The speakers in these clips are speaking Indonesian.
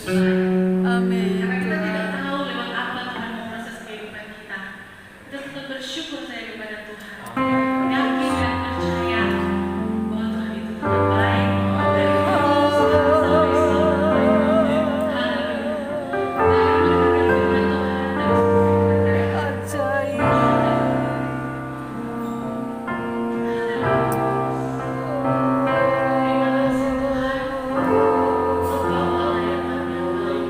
Tuhan. Amin. Karena kita tidak tahu lewat apa Tuhan memproses kehidupan kita. Kita tetap bersyukur saya kepada Tuhan. Yakin dan percaya bahwa Tuhan itu tetap baik dari dulu sekarang sampai selamanya. Haleluya. Mari kita firman Tuhan dan Terima kasih Tuhan, Engkau Allah yang maha baik.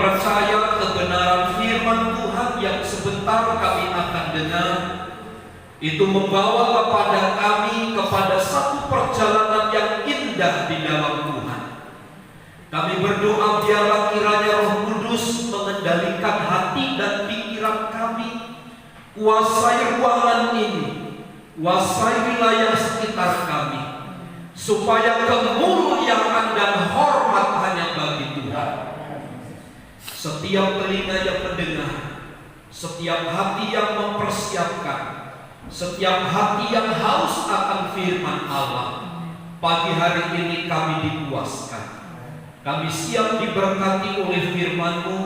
percaya kebenaran firman Tuhan yang sebentar kami akan dengar itu membawa kepada satu perjalanan yang indah di dalam Tuhan. Kami berdoa biarlah kiranya Roh Kudus mengendalikan hati dan pikiran kami, kuasai ruangan ini, kuasai wilayah sekitar kami, supaya kemuliaan dan hormat hanya bagi Tuhan. Setiap telinga yang mendengar, setiap hati yang mempersiapkan, setiap hati yang haus akan firman Allah, pagi hari ini kami dipuaskan. Kami siap diberkati oleh firman-Mu.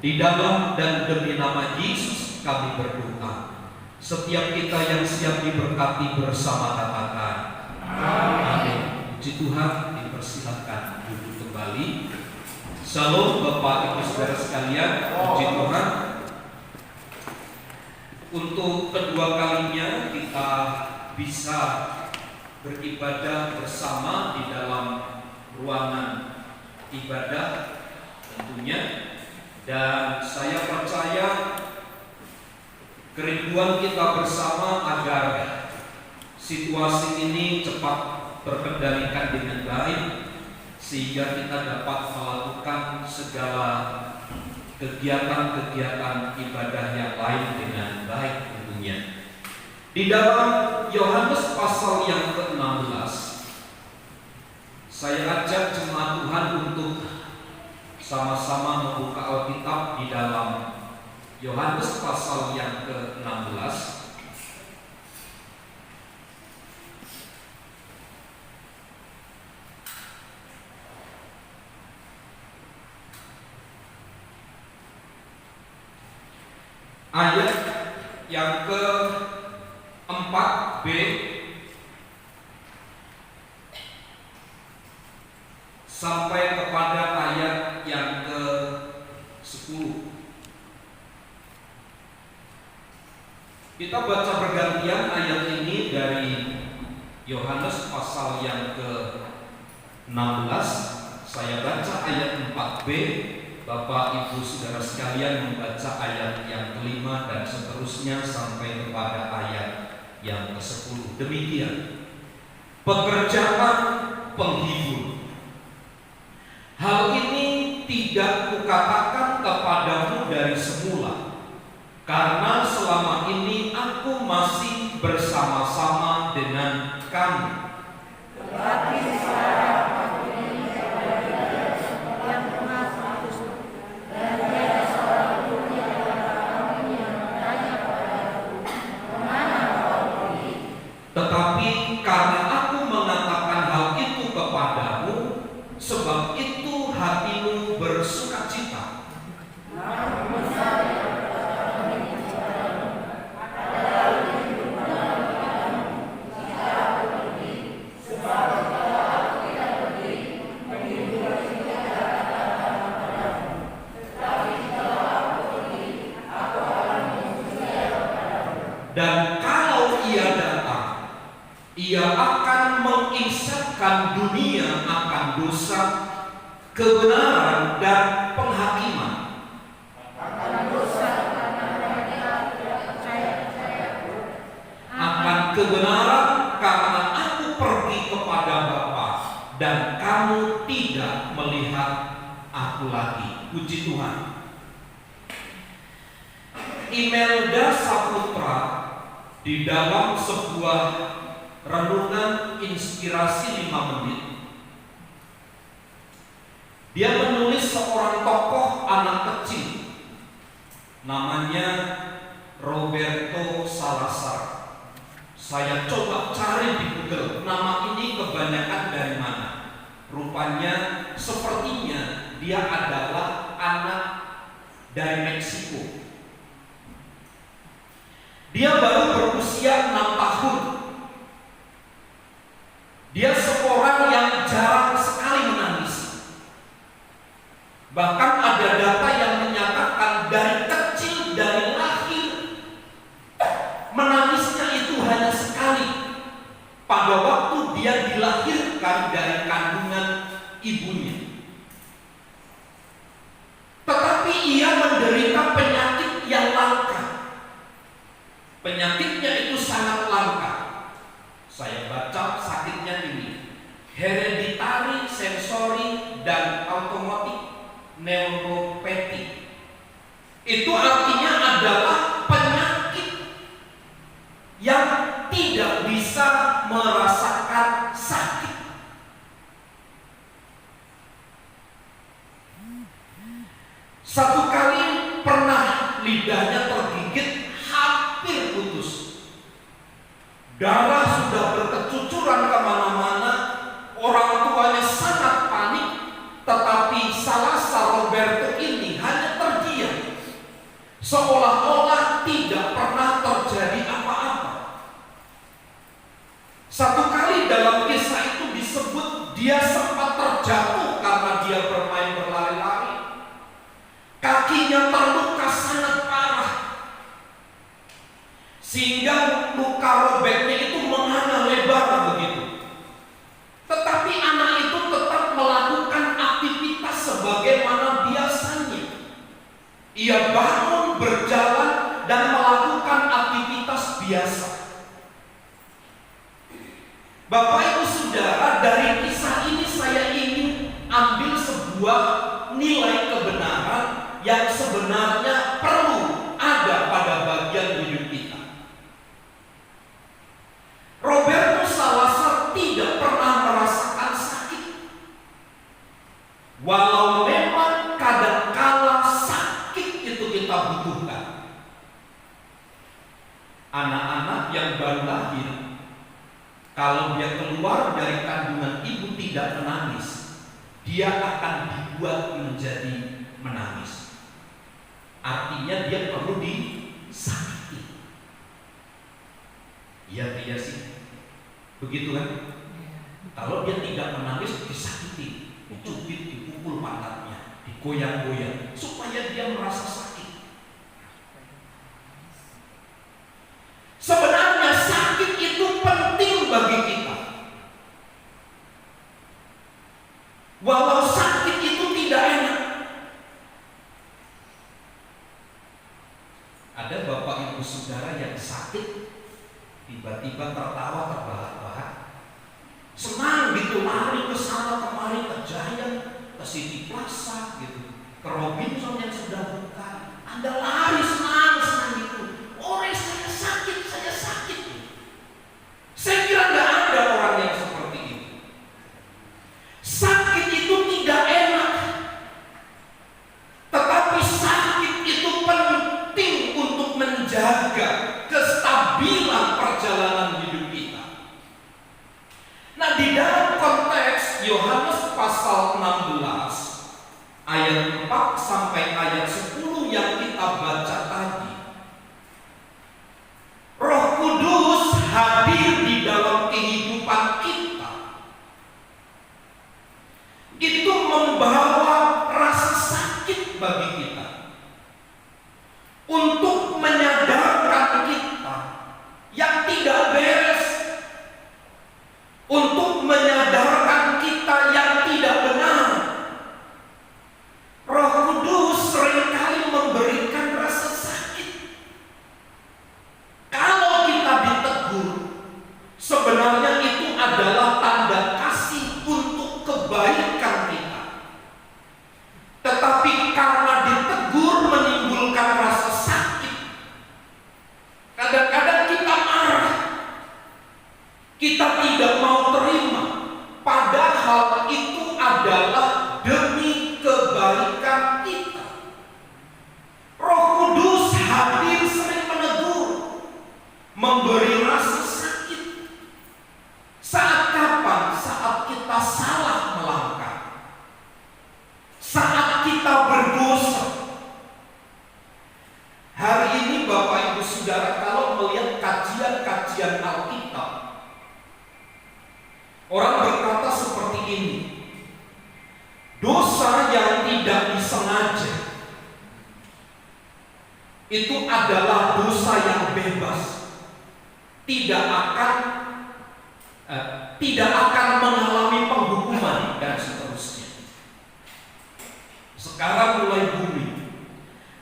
Di dalam dan demi nama Yesus kami berdoa. Setiap kita yang siap diberkati bersama katakan amin. Puji Tuhan, dipersilakan duduk kembali. Shalom Bapak Ibu Saudara sekalian, puji Tuhan. Untuk kedua kalinya kita bisa beribadah bersama di dalam ruangan ibadah tentunya, dan saya percaya kerinduan kita bersama agar situasi ini cepat terkendalikan dengan baik sehingga kita dapat melakukan segala kegiatan-kegiatan ibadah yang lain dengan baik tentunya. Di dalam Yohanes pasal yang ke-16, saya ajak jemaat Tuhan untuk sama-sama membuka Alkitab di dalam Yohanes pasal yang ke-16. Ayat yang ke-4b sampai kepada ayat yang ke-10. Kita baca bergantian ayat ini dari Yohanes pasal yang ke-16. Saya baca ayat 4b, Bapak Ibu Saudara sekalian membaca ayat yang ke-5 dan seterusnya sampai kepada ayat yang ke-10. Demikian pekerjaan penghibur. Hal ini tidak kukatakan kepadamu dari semula, karena selama ini aku masih bersama-sama dengan kamu. Tetapi sekarang aku ingin kepada Dia yang Maha Kudus, dan tiada seorang pun di antara kamu yang bertanya padaku, kemana kau pergi? Tetapi karena aku mengatakan hal itu kepadamu, sebab itu hatimu bersukacita. Namun saya berkata ini kepadamu, adalah lebih berguna kepadamu jika aku pergi, sebab kalau aku tidak pergi, penghibur tidak akan datang kepadamu. Tetapi kalau aku pergi, aku akan mengutus Dia kepadamu. Dan kalau ia datang, ia akan mengisahkan dunia akan dosa, kebenaran dan penghakiman. Akan dosa karena mereka tidak percaya kepadaku. Akan kebenaran karena aku pergi kepada Bapa dan kamu tidak melihat aku lagi. Puji Tuhan. Imelda Saputra di dalam sebuah renungan inspirasi 5 menit, dia menulis seorang tokoh anak kecil namanya Roberto Salazar. Saya coba cari di Google, nama ini kebanyakan dari mana. Rupanya sepertinya dia adalah anak dari Meksiko. Dia baru berusia 6 tahun. Dia seorang yang jarang sekali menangis. Bahkan ada data yang menyatakan dari kecil, dari lahir, menangisnya itu hanya sekali. Pada waktu dia dilahirkan dari kandungan ibunya. Tetapi sensori, dan automatik neuropatik. Itu artinya adalah penyakit yang tidak bisa merasakan sakit. Satu kali pernah lidahnya tergigit hampir putus. Darah sudah berkecucuran kemana-mana. Orang tuanya sangat panik, tetapi Salazar Roberto ini hanya terdiam, seolah-olah tidak pernah terjadi apa-apa. Satu kali dalam kisah itu disebut dia sempat terjatuh karena dia bermain berlari-lari. Kakinya terluka sangat parah, sehingga luka robeknya itu menganga lebar begitu. Tetapi anak itu tetap melakukan aktivitas sebagaimana biasanya. Ia bangun, berjalan, dan melakukan aktivitas biasa. Bapak Ibu Saudara, dari kisah ini saya ingin ambil sebuah nilai kebenaran yang sebenarnya perlu ada pada bagian hidup kita. Roberto Salazar tidak pernah merasakan sakit, walau memang kadangkala sakit itu kita butuhkan. Anak-anak yang baru lahir, kalau dia keluar dari kandungan ibu tidak menangis, dia akan dibuat menjadi menangis. Artinya dia perlu disakiti. Iya sih, begitu kan? Kalau dia tidak menangis, disakiti, dicubit, dipukul pantatnya, digoyang-goyang, supaya dia merasa sakit. Sebenarnya sakit itu penting bagi kita. Walau sakit itu tidak enak. Ada bapak ibu saudara yang sakit, tiba-tiba tertawa terbahak-bahak, senang gitu, lari ke sana kemari, ke Giant, ke City Plaza gitu, ke Robinson yang sudah buka. Anda lari senang gitu. Saya sakit. Saya kira nggak ada orang yang seperti itu. Sakit itu tidak enak, tetapi sakit itu penting untuk menjaga kestabilan perjalanan hidup kita. Nah, di dalam konteks Yohanes pasal 16 ayat 4 sampai ayat 10 yang kita baca tadi, Roh Kudus hadir di dalam kehidupan kita. Itu membawa rasa sakit bagi kita, untuk menyadarkan kita yang tidak beres, untuk menyadarkan kita yang tidak benar. Roh Kudus seringkali memberikan rasa sakit. Kalau kita ditegur, sebenarnya itu adalah tanda kasih untuk kebaikan kita. Tetapi karena ditegur menimbulkan rasa sakit, kadang-kadang kita marah, kita tidak mau terima, padahal itu adalah demi kebaikan kita. Roh Kudus hadir sering menegur, memberi rasa sakit. Saat kapan? Saat kita salah melangkah, saat kita berdosa. Hari ini Bapak Ibu Saudara, kalau melihat kajian-kajian Alkitab, orang berkata seperti ini: dosa yang tidak disengaja itu adalah dosa yang bebas, tidak akan mengalami penghukuman dan seterusnya. Sekarang mulai booming.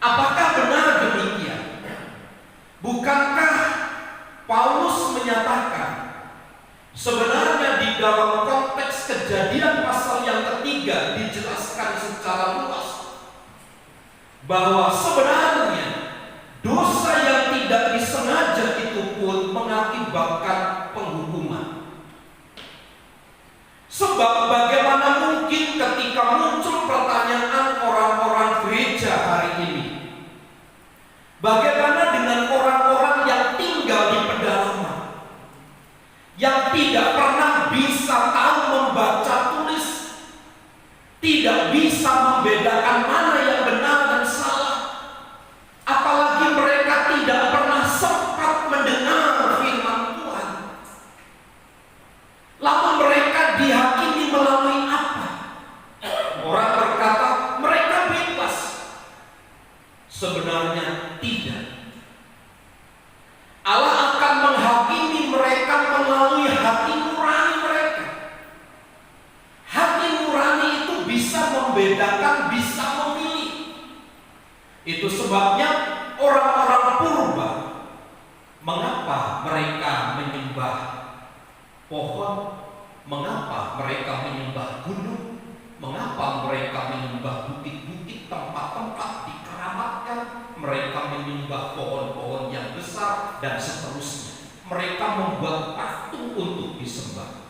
Apakah benar demikian? Bukankah Paulus menyatakan sebenarnya di dalam konteks Kejadian pasal yang 3 dijelaskan secara luas bahwa sebenarnya dosa yang tidak disengaja itu pun mengakibatkan penghukuman. Sebab bagaimana mungkin ketika muncul pertanyaan orang-orang gereja hari ini, bagaimana dengan orang-orang yang tinggal di pedalaman, yang tidak pernah bisa tahu membaca tulis, tidak bisa membedakan mana yang benar dan salah, apalagi mereka tidak pernah sempat mendengar firman Tuhan. Lalu mereka dihakimi melalui apa? Orang berkata mereka bebas. Sebenarnya tidak. Allah akan menghakimi mereka melalui hati nurani mereka. Hati nurani itu bisa membedakan, bisa memilih. Itu sebabnya orang-orang purba, mengapa mereka menyembah pohon, mengapa mereka menyembah gunung, mengapa mereka menyembah bukit-bukit, tempat-tempat dikeramatkan, mereka menyembah pohon-pohon yang besar dan seterusnya. Mereka membuat patung untuk disembah.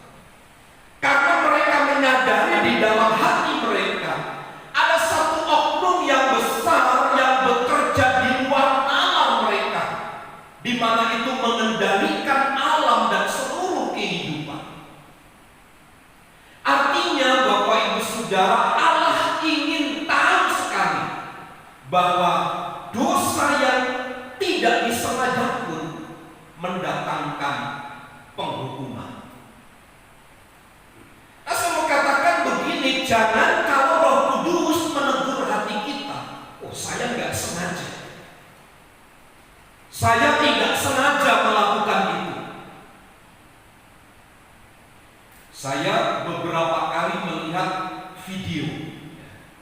Karena mereka menyadari di dalam hati mereka ada satu oknum yang besar yang bekerja di luar nalar mereka, di mana itu mengendalikan alam dan seluruh kehidupan. Artinya Bapak Ibu Saudara, Allah ingin tahu sekali bahwa dosa yang tidak disengaja pun mendatangkan penghukuman. Saya mau katakan begini, jangan kalau Roh Kudus menegur hati kita, oh saya nggak sengaja, saya tidak sengaja melakukan itu. Saya beberapa kali melihat video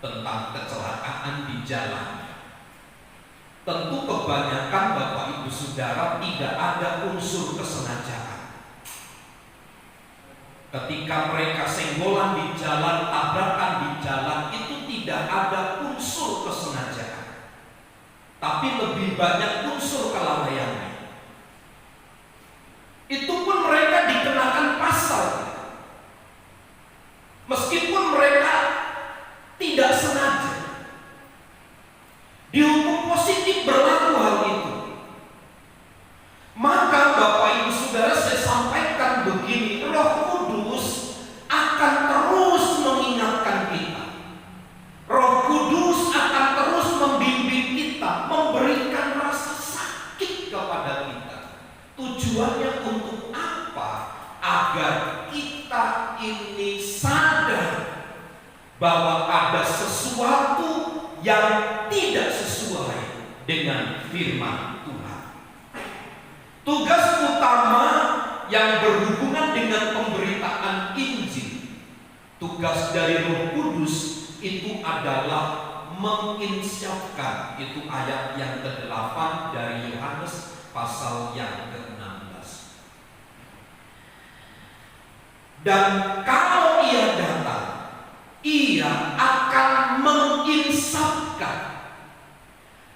tentang kecelakaan di jalan. Tentu kebanyakan Bapak Ibu Saudara tidak ada unsur kesengajaan. Ketika mereka senggolan di jalan, tabrakan di jalan, itu tidak ada unsur kesengajaan, tapi lebih banyak unsur kelalaian. Itu pun mereka dikenakan pasal, meskipun mereka tidak sengaja. Dihukum positif berlaku hal itu. Maka Bapak Ibu Saudara, saya sampaikan begini, Roh Kudus akan terus mengingatkan kita. Roh Kudus akan terus membimbing kita, memberikan rasa sakit kepada kita. Tujuannya untuk apa? Agar kita ini sadar bahwa ada sesuatu yang tidak sesuai dengan firman Tuhan. Tugas utama yang berhubungan dengan pemberitaan Injil, tugas dari Roh Kudus itu adalah menginsyafkan. Itu ayat yang ke-8 dari Yohanes pasal yang ke-16. Dan kalau ia datang, ia akan menginsafkan.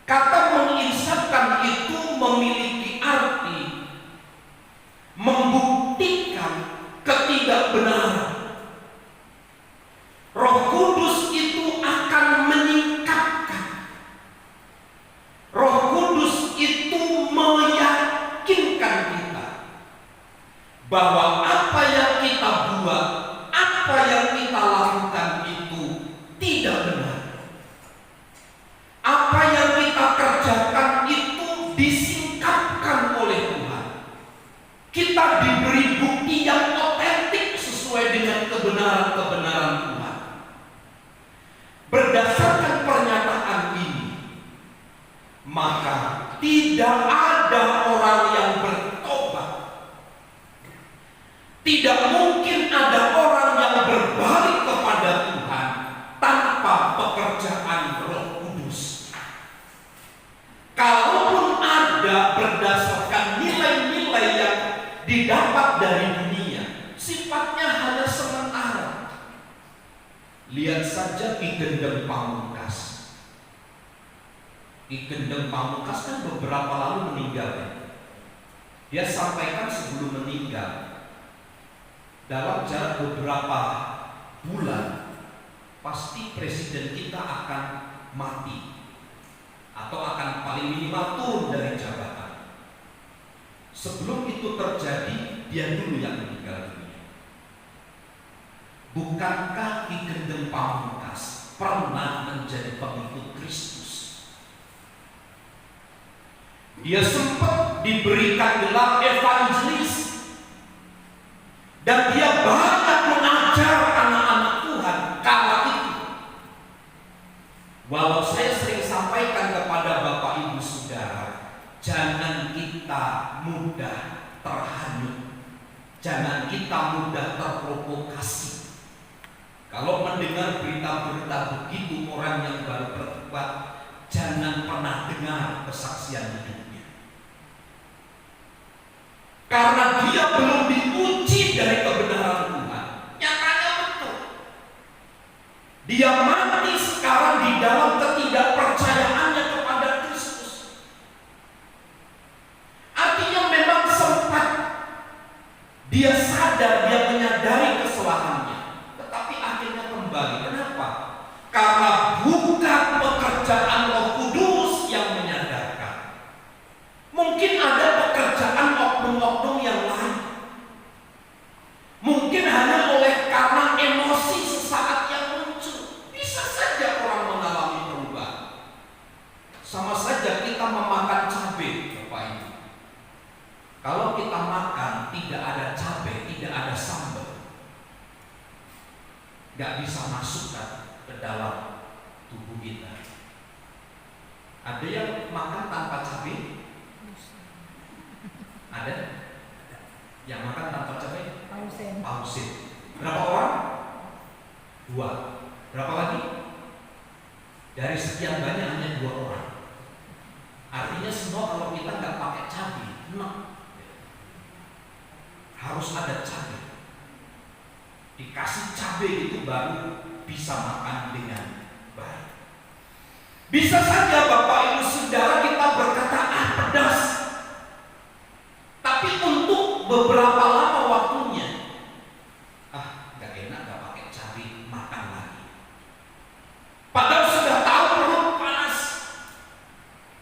Kata menginsafkan itu memiliki arti membuktikan ketidakbenaran. Roh Kudus itu akan menyingkapkan. Roh Kudus itu meyakinkan kita bahwa apa yang kita buat, apa yang kita lakukan itu tidak benar. Apa yang kita kerjakan itu disingkapkan oleh Tuhan. Kita diberi bukti yang otentik sesuai dengan kebenaran-kebenaran Tuhan. Berdasarkan pernyataan ini, maka tidak ada orang yang bertobat. Tidak mungkin ada orang yang berbalik kepada Tuhan tanpa pekerjaan Roh Kudus. Kalaupun ada berdasarkan nilai-nilai yang didapat dari dunia, sifatnya hanya sementara. Lihat saja Ki Gendeng Pamungkas. Ki Gendeng Pamungkas kan beberapa lalu meninggal ya. Dia sampaikan sebelum meninggal, dalam jarak beberapa bulan pasti presiden kita akan mati atau akan paling minimal turun dari jabatan. Sebelum itu terjadi, dia dulu yang meninggal dunia. Bukankah Ki Gendeng Pamungkas pernah menjadi pengikut Kristus? Dia sempat diberikan gelar evangelis, dan dia banyak mengajar anak-anak Tuhan kala itu. Walau saya sering sampaikan kepada Bapak Ibu Saudara, jangan kita mudah terhanyut, jangan kita mudah terprovokasi. Kalau mendengar berita-berita begitu orang yang baru bertobat, jangan pernah dengar kesaksian hidupnya, karena dia belum diuji dari kebenaran Tuhan. Nyatanya betul, dia mati sekarang di dalam ketidakpercayaannya kepada Kristus. Artinya memang sempat dia sadar, dia menyadari kesalahannya, tetapi akhirnya kembali. Kenapa? Karena bukan pekerjaan Roh Kudus yang menyadarkan. Mungkin ada pekerjaan oknum-oknum yang lain. Mungkin hanya oleh karena emosi sesaat yang muncul. Bisa saja orang mengalami perubahan. Sama saja kita memakan cabai, Bapak Ibu. Kalau kita makan tidak ada cabai, tidak ada sambal, nggak bisa masuk ke dalam tubuh kita. Ada yang makan tanpa cabai? Ada? Yang makan tanpa cabai? Pausin. Berapa orang? 2. Berapa lagi? Dari sekian banyak hanya 2 orang. Artinya semua kalau kita nggak pakai cabai, enak. Harus ada cabai. Dikasih cabai itu baru bisa makan dengan baik. Bisa saja Bapak Ibu Saudara kita berkata pedas, tapi untuk beberapa lama waktunya, gak enak gak pakai cabai, makan lagi. Padahal sudah tahu perut panas,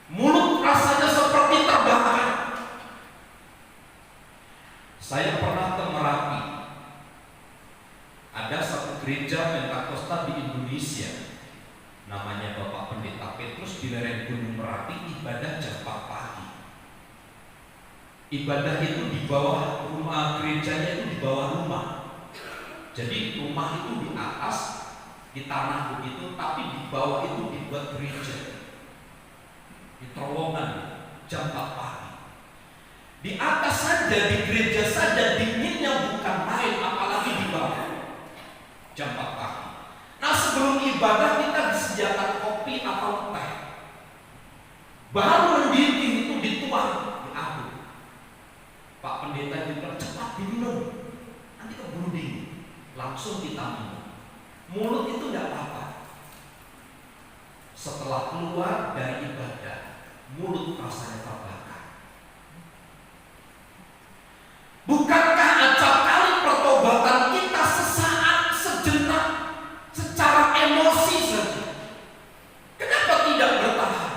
mulut rasanya seperti terbakar. Saya pernah ke Merapi. Ada satu gereja Pentakosta di Indonesia, namanya Bapak Pendeta Petrus di lereng Gunung Merapi, ibadah jam 4 pagi. Ibadah itu di bawah rumah, gerejanya itu di bawah rumah. Jadi rumah itu di atas, di tanah begitu, tapi di bawah itu dibuat gereja. Di terowongan jam 4 pagi. Di atas saja, di gereja saja dinginnya bukan main, apalagi di bawah jam 4 pagi. Nah, sebelum ibadah kita disediakan kopi atau teh. Baru mendidih itu dituang, diaduk. Pak Pendeta itu bilang, cepat diminum, nanti keburu dingin. Langsung kita minum. Mulut itu tidak apa-apa. Setelah keluar dari ibadah, mulut rasanya terbakar. Bukankah acap kali pertobatan kita sesaat, sejenak, secara emosi saja? Kenapa tidak bertahan?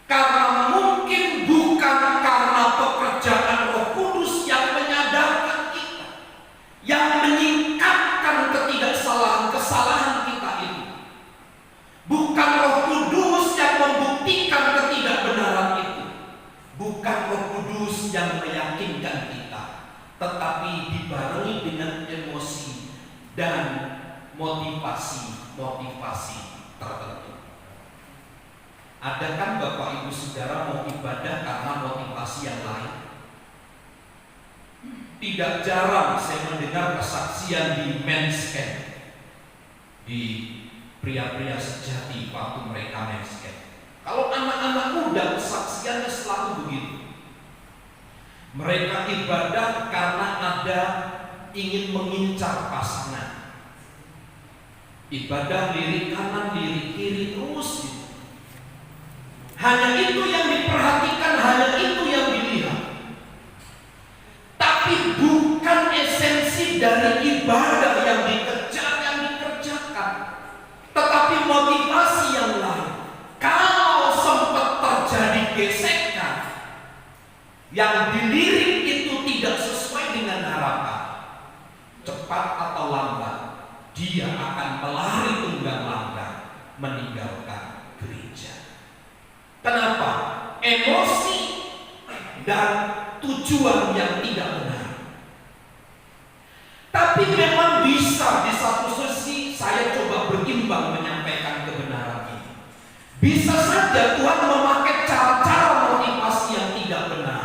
Karena mungkin bukan karena pekerjaan Roh Kudus yang menyadarkan kita, yang menyingkapkan kesalahan kita itu. Bukan Roh Kudus yang membuktikan ketidakbenaran itu. Bukan Roh Kudus yang meyakinkan kita, tetapi dibarengi dengan emosi dan motivasi tertentu. Ada kan Bapak Ibu Saudara mau ibadah karena motivasi yang lain? Tidak jarang saya mendengar kesaksian di men's camp, di pria-pria sejati waktu mereka men's camp. Kalau anak-anak muda kesaksiannya selalu begitu. Mereka ibadah karena ada ingin mengincar pasangan. Ibadah lirik kanan, lirik kiri terus gitu. Hanya itu yang diperhatikan, hanya itu yang dilihat. Tapi bukan esensi dari ibadah yang dikejar, yang dikerjakan, tetapi motivasi yang lain. Kalau sempat terjadi gesekan, yang dilirik itu tidak sesuai dengan harapan, cepat atau lambat dia akan melari tunggang langgang meninggalkan gereja. Kenapa? Emosi dan tujuan yang tidak benar. Tapi memang bisa di satu sisi saya coba berimbang menyampaikan kebenaran ini. Bisa saja Tuhan memakai cara-cara motivasi yang tidak benar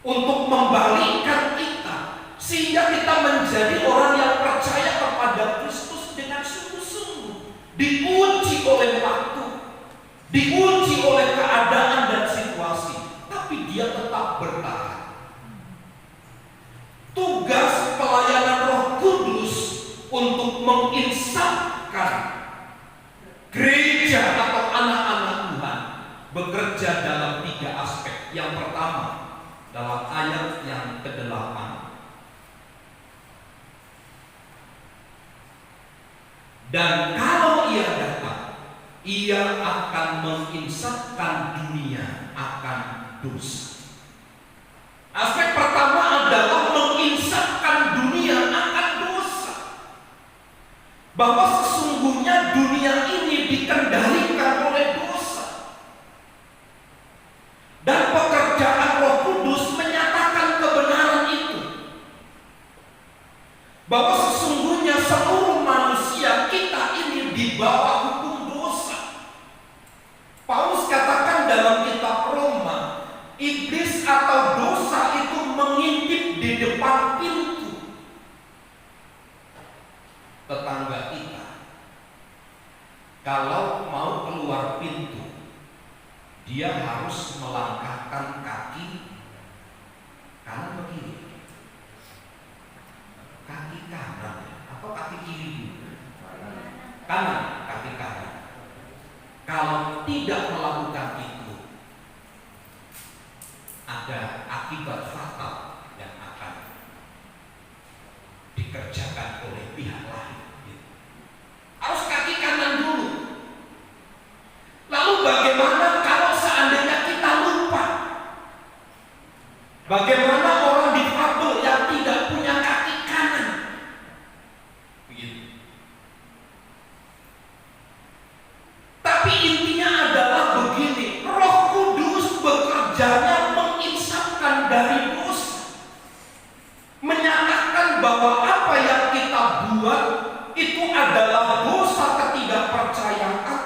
untuk membalikkan kita, sehingga kita menjadi orang yang percaya kepada Kristus dengan sungguh-sungguh, diuji oleh waktu, diuji oleh keadaan dan situasi, tapi dia tetap bertahan. Tugas pelayanan Roh Kudus untuk menginsapkan gereja atau anak-anak Tuhan bekerja dalam 3 aspek. Yang pertama, dalam ayat yang ke-8, dan kalau ia datang, ia akan menginsapkan dunia akan dosa. Aspek pertama adalah menginsapkan dunia akan dosa. Bahwa sesungguhnya dunia ini dikendalikan oleh dosa. Dan pekerjaan Roh Kudus menyatakan kebenaran itu. Bahwa sesungguhnya seluruh manusia kita ini di bawah hukum dosa. Paulus katakan dalam kitab Roma, iblis atau dosa itu mengintip di depan pintu tetangga kita. Kalau mau keluar pintu, dia harus melangkahkan kaki kanan ke kiri. Kaki kanan atau kaki kiri? Kanan, kaki kanan. Kalau tidak melakukan itu, ada akibat fatal yang akan dikerjakan oleh pihak lain. Harus kaki kanan dulu. Lalu bagaimana kalau seandainya kita lupa? Bagaimana orang difabel yang tidak punya kaki kanan? Begitu. Tapi intinya adalah begini, Roh Kudus bekerjanya menginsapkan dari dosa, menyatakan bahwa apa yang kita buat itu adalah dosa ketidakpercayaan,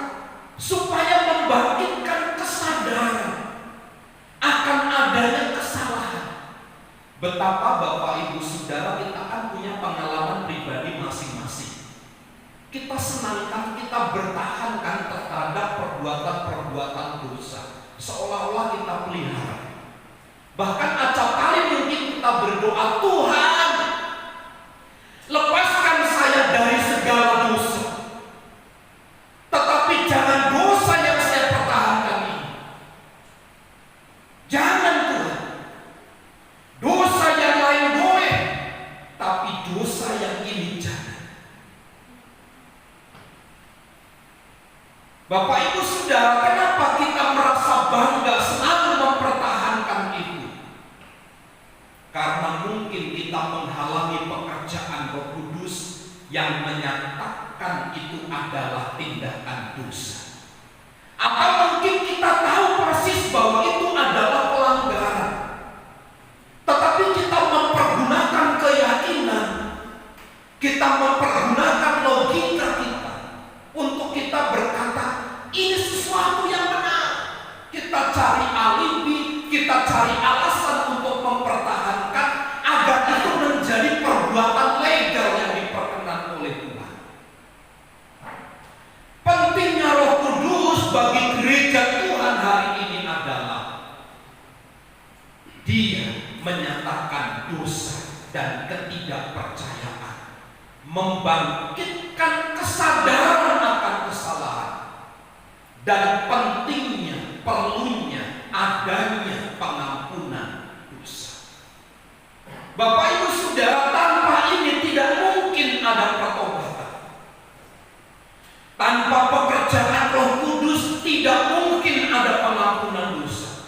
supaya membangkitkan kesadaran akan adanya kesalahan. Betapa Bapak Ibu Saudara kita kan punya pengalaman pribadi masing-masing. Kita senangkan, kita bertahankan terhadap perbuatan-perbuatan dosa, seolah-olah kita pelihara. Bahkan acap kali mungkin kita berdoa, Tuhan, lepaskan saya dari segala dosa. Tetapi jangan dosa yang saya pertahankan ini. Jangan Tuhan. Dosa yang lain boleh, tapi dosa yang ini jangan. Bapak Ibu Saudara, kenapa kita merasa bangga selalu mempertahankan itu? Karena mungkin kita menghalangi pekerjaan Roh Kudus yang menyatakan itu adalah tindakan dosa. Atau mungkin kita tahu persis bahwa itu adalah pelanggaran, tetapi kita mempergunakan keyakinan, kita mempergunakan logika kita untuk kita berkata, ini sesuatu yang benar. Kita cari alibi, kita cari alasan untuk mempertahankan agar itu menjadi perbuatan legal yang diperkenan oleh Tuhan. Pentingnya Roh Kudus bagi gereja Tuhan hari ini adalah Dia menyatakan dosa dan ketidakpercayaan, membangkitkan kan kesadaran akan kesalahan dan pentingnya, perlunya adanya pengampunan dosa. Bapak Ibu Saudara, tanpa ini tidak mungkin ada pertobatan. Tanpa pekerjaan Roh Kudus tidak mungkin ada pengampunan dosa.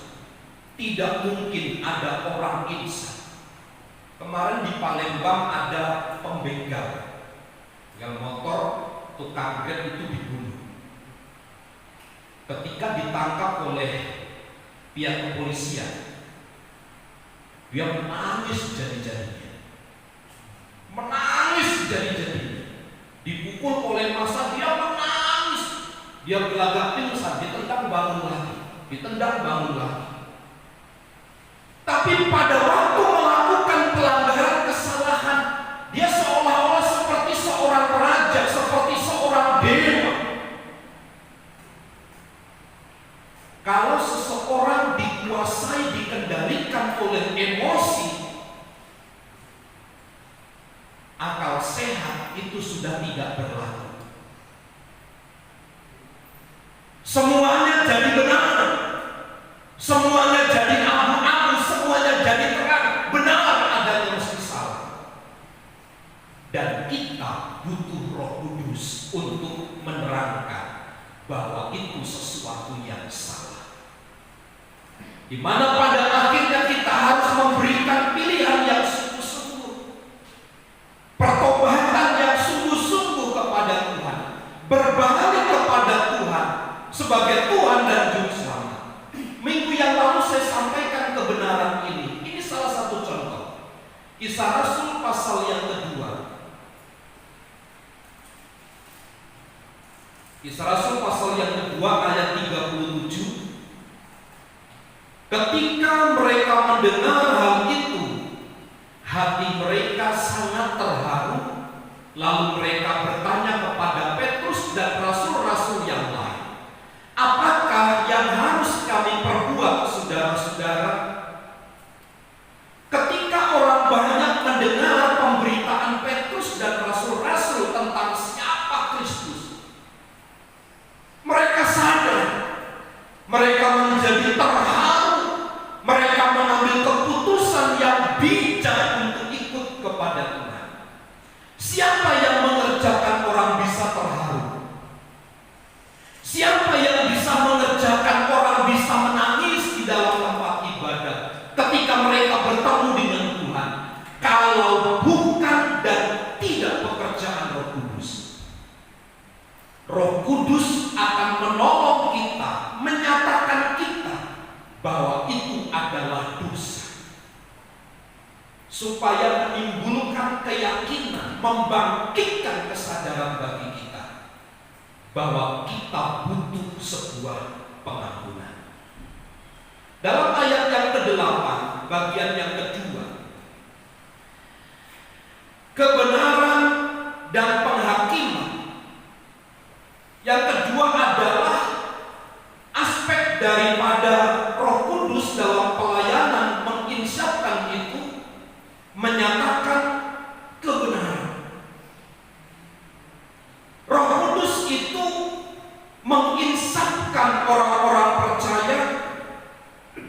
Tidak mungkin ada orang insan. Kemarin di Palembang ada pembegal yang motor, tukang grab itu dibunuh. Ketika ditangkap oleh pihak kepolisian, dia menangis jadi-jadinya. Menangis jadi-jadinya. Dipukul oleh massa, dia menangis. Dia gelagak pingsan, ditendang bangun lagi, ditendang bangun lagi. Tapi pada waktu melakukan pelanggaran kesalahan, dia seolah-olah seperti seorang raja, seperti seorang dewa. Kalau seseorang dikuasai, dikendalikan oleh emosi, akal sehat itu sudah tidak berlaku. Semuanya jadi benar, semuanya jadi abu-abu, semuanya jadi terang. Benar adanya mesti salah. Dan kita butuh Roh Kudus untuk menerangkan bahwa itu sesuatu yang salah. Di mana pada akhirnya kita harus memberikan pilihan yang sungguh-sungguh, pertobatan yang sungguh-sungguh kepada Tuhan, berbalik kepada Tuhan sebagai Tuhan dan Juru Selamat. Minggu yang lalu saya sampaikan kebenaran ini. Ini salah satu contoh. Kisah Rasul pasal yang kedua. Kisah Rasul pasal yang kedua ayat 37. Ketika mereka mendengar hal itu, hati mereka sangat terharu. Lalu mereka bertanya kepada Petrus dan rasul-rasul yang lain, apakah yang harus kami perbuat, saudara-saudara? Ketika orang banyak mendengar pemberitaan Petrus dan rasul-rasul tentang siapa Kristus, mereka sadar, mereka menjadi terharu, mereka mengambil keputusan yang bijak untuk ikut kepada Tuhan. Siapa yang mengerjakan orang bisa terharu? Siapa yang bisa mengerjakan orang bisa menangis di dalam tempat ibadah ketika mereka bertemu dengan Tuhan? Kalau bukan dan tidak pekerjaan Roh Kudus. Roh Kudus akan menolong kita, menyatakan kita bahwa itu adalah dosa, supaya menimbulkan keyakinan, membangkitkan kesadaran bagi kita bahwa kita butuh sebuah pengampunan. Dalam ayat yang ke-8, bagian yang kedua, kebenaran dan penghakiman. Yang kedua adalah aspek daripada Roh Kudus dalam pelayanan menginsapkan itu, menyatakan kebenaran. Roh Kudus itu menginsapkan orang-orang percaya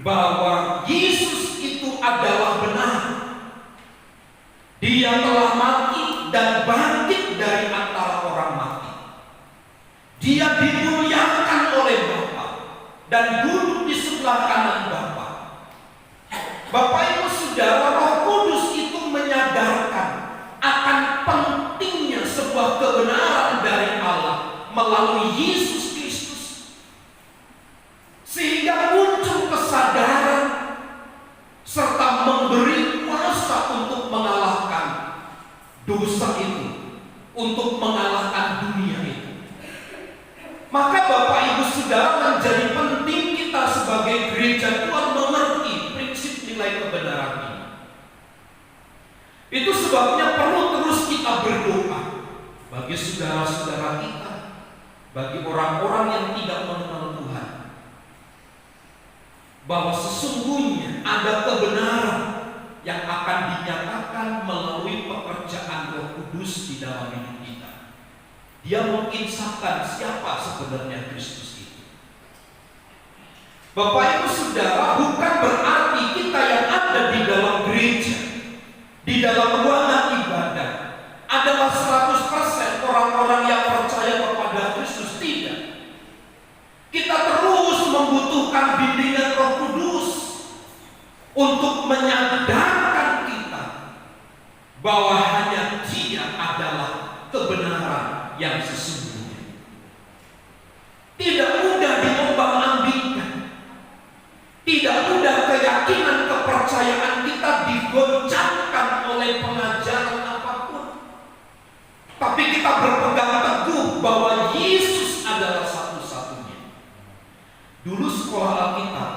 bahwa Yesus itu adalah benar. Dia telah mati dan bangkit dari antara orang mati. Dia dimuliakan oleh Bapa dan duduk di sebelah kanan Bapa. Bapak Ibu Saudara, Roh Kudus itu menyadarkan akan pentingnya sebuah kebenaran dari Allah melalui Yesus Kristus, sehingga muncul kesadaran serta memberi kuasa untuk mengalahkan dosa itu, untuk mengalahkan dunia itu. Maka Bapak Ibu Saudara, menjadi penting kita sebagai gereja Tuhan mengerti prinsip nilai kebenaran ini. Itu sebabnya perlu terus kita berdoa bagi saudara-saudara kita, bagi orang-orang yang tidak mengenal Tuhan, bahwa sesungguhnya ada kebenaran yang akan dinyatakan melalui pekerjaan Roh Kudus di dalam hidup kita. Dia menginsafkan siapa sebenarnya Kristus itu. Bapak Ibu Saudara, bukan berarti kita yang ada di dalam gereja, di dalam ruangan ibadah adalah 100% orang-orang yang percaya kepada Kristus. Tidak. Kita terus membutuhkan bimbingan Roh Kudus untuk menyadarkan kita bahwa hanya Dia adalah kebenaran yang sesungguhnya. Tidak mudah diombang-ambingkan. Tidak mudah keyakinan kepercayaan kita digoncangkan oleh pengajaran apapun. Tapi kita berpegang teguh bahwa Yesus adalah satu-satunya. Dulu sekolah Alkitab,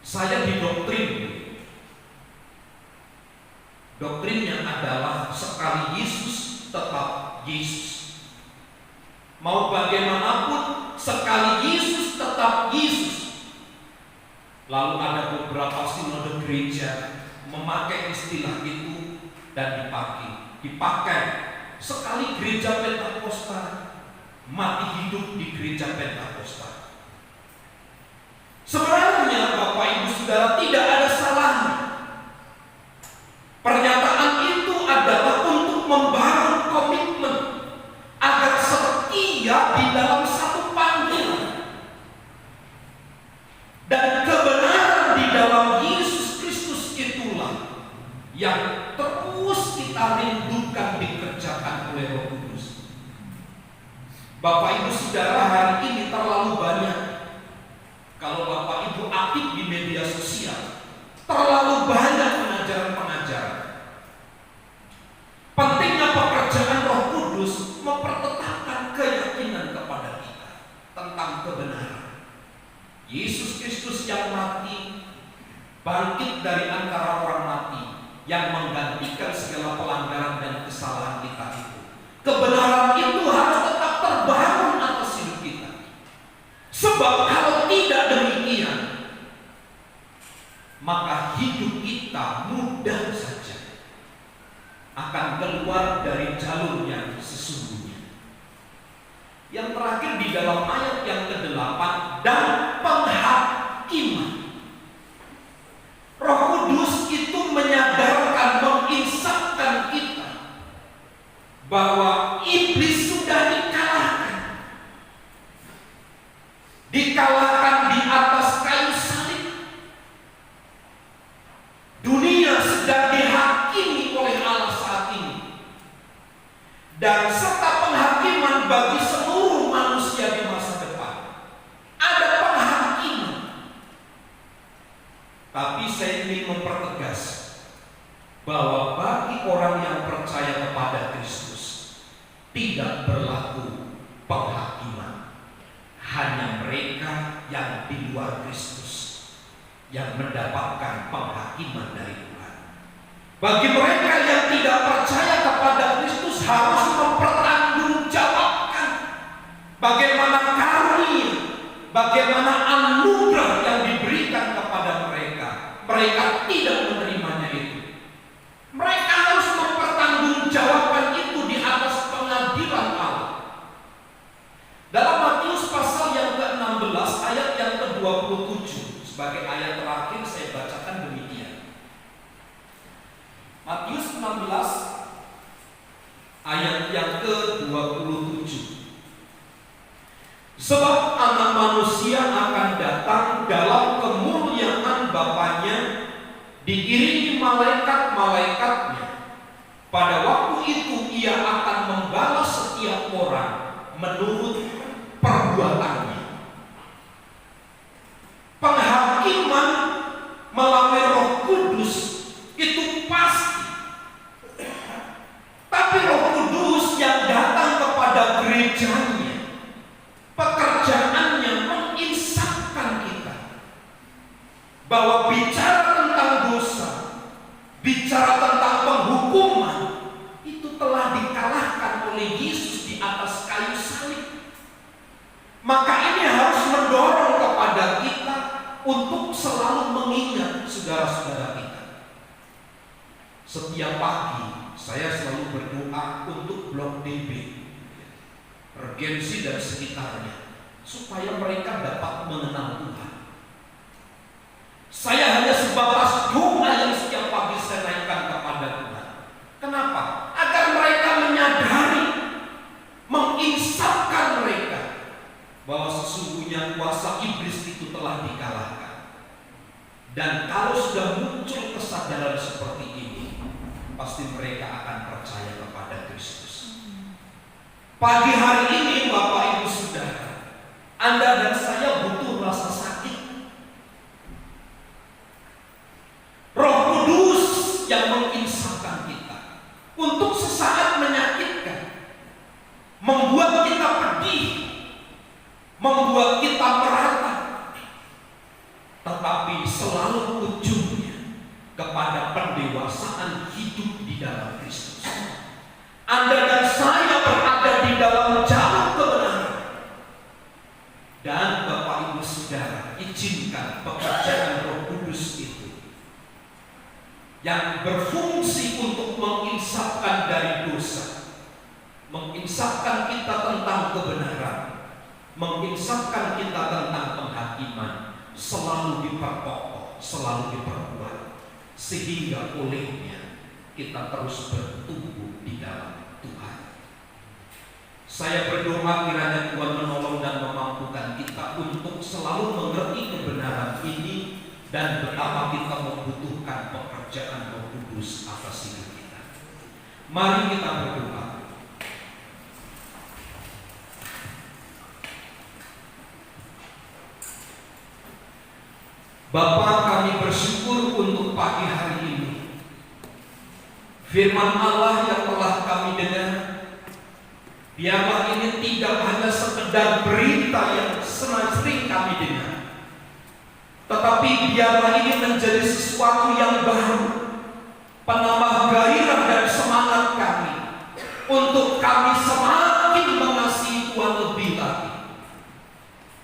saya didoktrin. Doktrinnya adalah sekali Yesus tetap Yesus. Mau bagaimanapun, sekali Yesus tetap Yesus. Lalu ada beberapa sinode gereja memakai istilah itu dan dipakai. Sekali gereja Pentakosta, mati hidup di gereja Pentakosta. Sebenarnya Bapak Ibu Saudara, tidak ada salahnya. Pernyataan itu adalah untuk membangun komitmen agar setia di dalam satu panggilan. Dan kebenaran di dalam Yesus Kristus itulah yang terus kita rindukan dikerjakan oleh Roh Kudus. Bapak Ibu Saudara, hari ini terlalu banyak, kalau Bapak Ibu aktif di media sosial, terlalu banyak pengajaran-pengajaran. Pentingnya pekerjaan Roh Kudus mempertetapkan keyakinan kepada kita tentang kebenaran. Yesus Kristus yang mati, bangkit dari antara orang mati, yang menggantikan segala pelanggaran dan kesalahan kita itu. Kebenaran itu harus tetap terbangun atas hidup kita. Sebab kalau tidak demikian, maka hidup kita mudah saja akan keluar dari jalur yang sesungguhnya. Yang terakhir di dalam ayat yang ke-8, dan penghakiman. Roh Kudus itu menyadarkan, menginsafkan kita bahwa iblis sudah dikalahkan. Dikalahkan di atas kayu salib. Dunia sedang dihakimi oleh Allah saat ini. Dan serta penghakiman bagi seluruh manusia di masa depan. Ada penghakiman. Tapi saya ingin mempertegas bahwa bagi orang yang percaya kepada Kristus tidak berlaku penghakiman. Hanya mereka yang di luar Kristus yang mendapatkan penghakiman dari Tuhan. Bagi mereka yang tidak percaya kepada Kristus harus mempertanggungjawabkan bagaimana karunia, bagaimana anugerah yang diberikan kepada mereka. Mereka tidak menerimanya itu. Mereka harus mempertanggungjawabkan itu di atas pengadilan Allah. Dalam Matius pasal yang ke-16 ayat yang ke-27, sebagai ayat terakhir saya bacakan demikian. Matius 16 ayat yang ke-27. Sebab Anak Manusia akan datang dalam kemuliaan Bapanya diiringi malaikat-malaikatnya. Pada waktu itu Ia akan membalas setiap orang menurut perbuatannya. Penghakiman melalui Roh Kudus itu pasti. Tapi Roh Kudus yang datang kepada gerejanya, pekerjaannya menginsafkan kita bahwa bicara tentang dosa, bicara tentang penghukuman, itu telah dikalahkan oleh Yesus di atas kayu salib. Maka ini harus mendorong kepada kita untuk selalu mengingat saudara-saudara kita. Setiap pagi saya selalu berdoa untuk blok D2. Regency dan sekitarnya, supaya mereka dapat mengenal Tuhan. Saya hanya sebatas doa yang setiap pagi saya naikkan kepada Tuhan. Kenapa? Agar mereka menyadari, menginsapkan mereka bahwa sesungguhnya kuasa iblis itu telah dikalahkan. Dan kalau sudah muncul kesadaran seperti ini, pasti mereka akan percaya kepada Kristus. Pagi hari ini Bapak Ibu Saudara, Anda dan saya butuh rasa sakit. Roh Kudus yang menginsapkan kita untuk sesaat menyakitkan, membuat kita pedih, membuat kita meratap, tetapi selalu ujungnya kepada pendewasaan hidup di dalam Kristus. Anda dan saya berada di dalam jalan kebenaran. Dan Bapak Ibu Saudara, izinkan pekerjaan Roh Kudus itu yang berfungsi untuk menginsapkan dari dosa, menginsapkan kita tentang kebenaran, menginsapkan kita tentang penghakiman, selalu diperkokoh, selalu diperkuat, sehingga olehnya kita terus bertumbuh di dalam Tuhan. Saya berdoa kiranya Tuhan menolong dan memampukan kita untuk selalu mengerti kebenaran ini dan betapa kita membutuhkan pekerjaan Roh Kudus atas hidup kita. Mari kita berdoa. Bapa, kami bersyukur untuk pagi hari ini. Firman Allah yang telah kami dengar, biarlah ini tidak hanya sekedar berita yang sering kami dengar, tetapi biarlah ini menjadi sesuatu yang baru, penambah gairah dan semangat kami untuk kami semakin mengasihi Tuhan lebih lagi.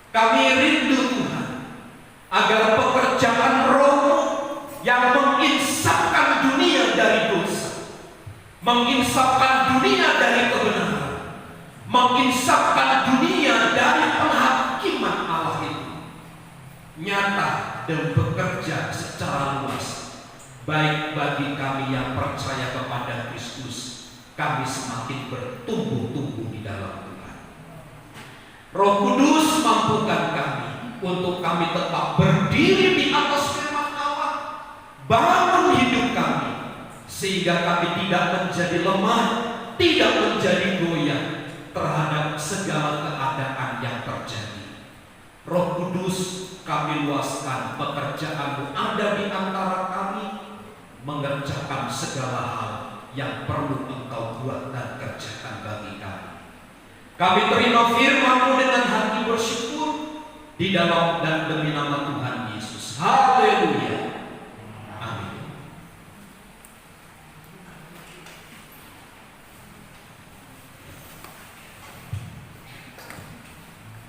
Kami rindu Tuhan agar pekerjaan Roh-Mu yang menginsapkan dunia dari dosa, menginsapkan dunia dari kebenaran, menginsapkan dunia dari penghakiman Allah itu nyata dan bekerja secara luas, baik bagi kami yang percaya kepada Kristus. Kami semakin bertumbuh-tumbuh di dalam Tuhan. Roh Kudus, mampukan kami untuk kami tetap berdiri di atas firman Allah, bangun hidup kami sehingga kami tidak menjadi lemah, tidak menjadi goyah terhadap segala keadaan yang terjadi. Roh Kudus, kami luaskan pekerjaan-Mu ada di antara kami, mengerjakan segala hal yang perlu Engkau buat dan kerjakan bagi kami. Kami terima firman-Mu dengan hati bersyukur di dalam dan demi nama Tuhan Yesus. Haleluya. Amin.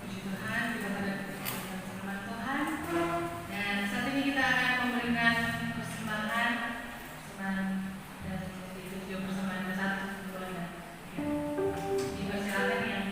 Puji Tuhan, kita pada firman Tuhan. Dan saat ini kita akan memberikan persembahan dari video persembahan ke-1 keluarga. Dipersilakan yang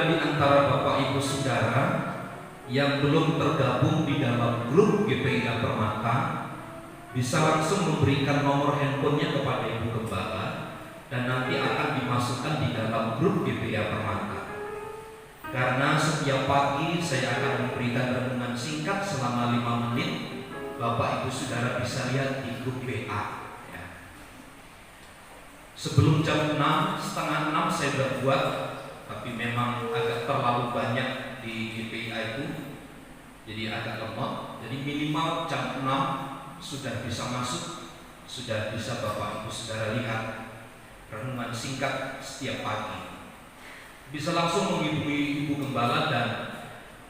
ada di antara Bapak Ibu Saudara yang belum tergabung di dalam grup GPIA Permata, bisa langsung memberikan nomor handphonenya kepada Ibu Gembala dan nanti akan dimasukkan di dalam grup GPIA Permata. Karena setiap pagi saya akan memberikan renungan singkat selama 5 menit, Bapak Ibu Saudara bisa lihat di grup WA. Sebelum jam 6, setengah 6 saya sudah buat, tapi memang agak terlalu banyak di GPIA itu, jadi agak lemot. Jadi minimal jam 6 sudah bisa masuk, sudah bisa Bapak Ibu Saudara lihat renungan singkat setiap pagi. Bisa langsung menghubungi Ibu Gembala dan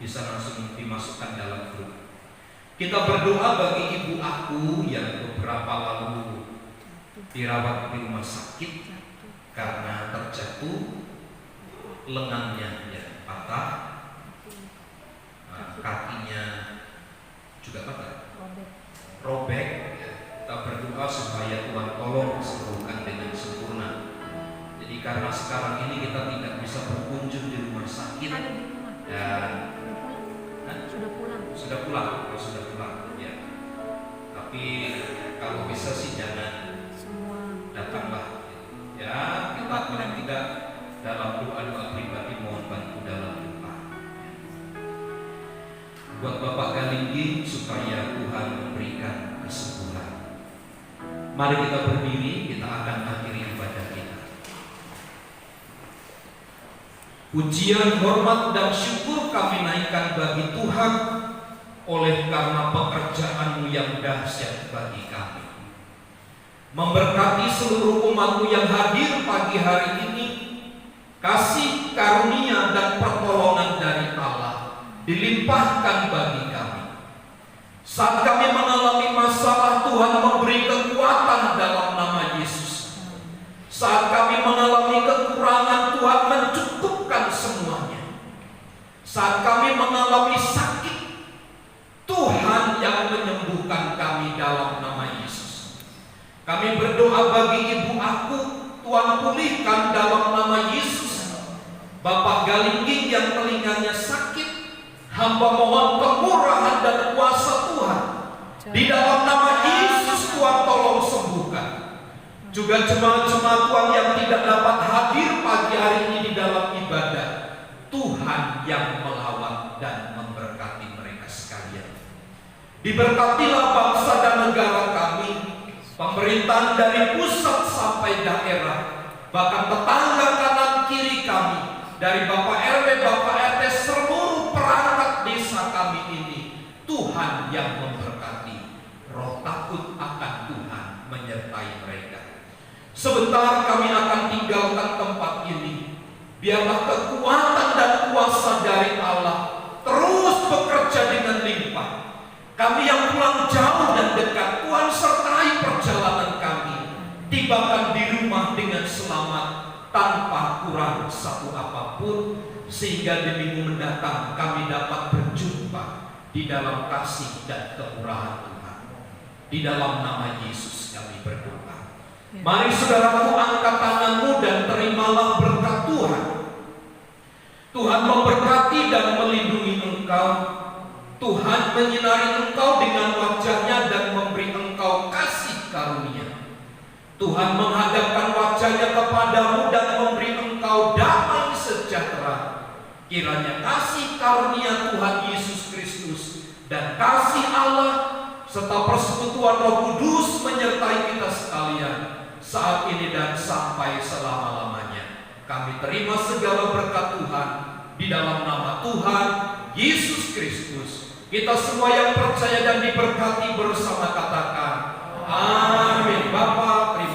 bisa langsung dimasukkan dalam grup. Kita berdoa bagi ibu aku yang beberapa lalu dirawat di rumah sakit karena terjatuh, lengannya ya patah, kakinya juga patah, robek. Ya. Kita berdoa supaya Tuhan tolong sembuhkan dengan sempurna. Jadi karena sekarang ini kita tidak bisa berkunjung di rumah sakit dan sudah pulang ya. Tapi kalau bisa sih jangan datanglah ya, kita paling tidak dalam doa pribadi mohon bantu dalam doa buat Bapak Galinggi supaya Tuhan memberikan kesembuhan. Mari kita berdiri, kita akan akhiri ibadah kita. Pujian, hormat dan syukur kami naikkan bagi Tuhan oleh karena pekerjaan-Mu yang dahsyat bagi kami. Memberkati seluruh umat-Mu yang hadir pagi hari ini, kasih karunia dan pertolongan dari Allah dilimpahkan bagi kami. Saat kami mengalami masalah, Tuhan memberi kekuatan dalam nama Yesus. Saat kami mengalami kekurangan, Tuhan mencukupkan semuanya. Saat kami mengalami sakit, Tuhan yang menyembuhkan kami dalam nama Yesus. Kami berdoa bagi ibu aku, Tuhan pulihkan dalam nama Yesus. Bapak Galinggi yang telinganya sakit, hamba mohon kemurahan dan kuasa Tuhan. Di dalam nama Yesus Tuhan tolong sembuhkan. Juga jemaat-jemaat Tuhan yang tidak dapat hadir pagi hari ini di dalam ibadah, Tuhan yang melawat dan memberkati mereka sekalian. Diberkatilah bangsa dan negara kami, pemerintahan dari pusat sampai daerah, bahkan tetangga kanan kiri kami, dari Bapak RW, Bapak RT, seluruh perangkat desa kami ini, Tuhan yang memberkati. Roh takut akan Tuhan menyertai mereka. Sebentar kami akan tinggalkan tempat ini. Biarlah kekuatan dan kuasa dari Allah terus bekerja dengan limpah. Kami yang pulang jauh dan dekat, Tuhan sertai perjalanan kami. Tibakan di rumah dengan selamat, tanpa kurang satu apapun, sehingga di minggu mendatang kami dapat berjumpa di dalam kasih dan kemurahan Tuhan. Di dalam nama Yesus kami berdoa. Mari saudaraku, angkat tanganmu dan terimalah berkat Tuhan. Tuhan memberkati dan melindungi engkau. Tuhan menyinari engkau dengan wajah-Nya dan memberi engkau kasih karunia. Tuhan menghadapkan wajah-Nya kepadamu dan memberi engkau damai sejahtera. Kiranya kasih karunia Tuhan Yesus Kristus dan kasih Allah serta persekutuan Roh Kudus menyertai kita sekalian saat ini dan sampai selama-lamanya. Kami terima segala berkat Tuhan di dalam nama Tuhan Yesus Kristus. Kita semua yang percaya dan diberkati bersama katakan amin. Bapak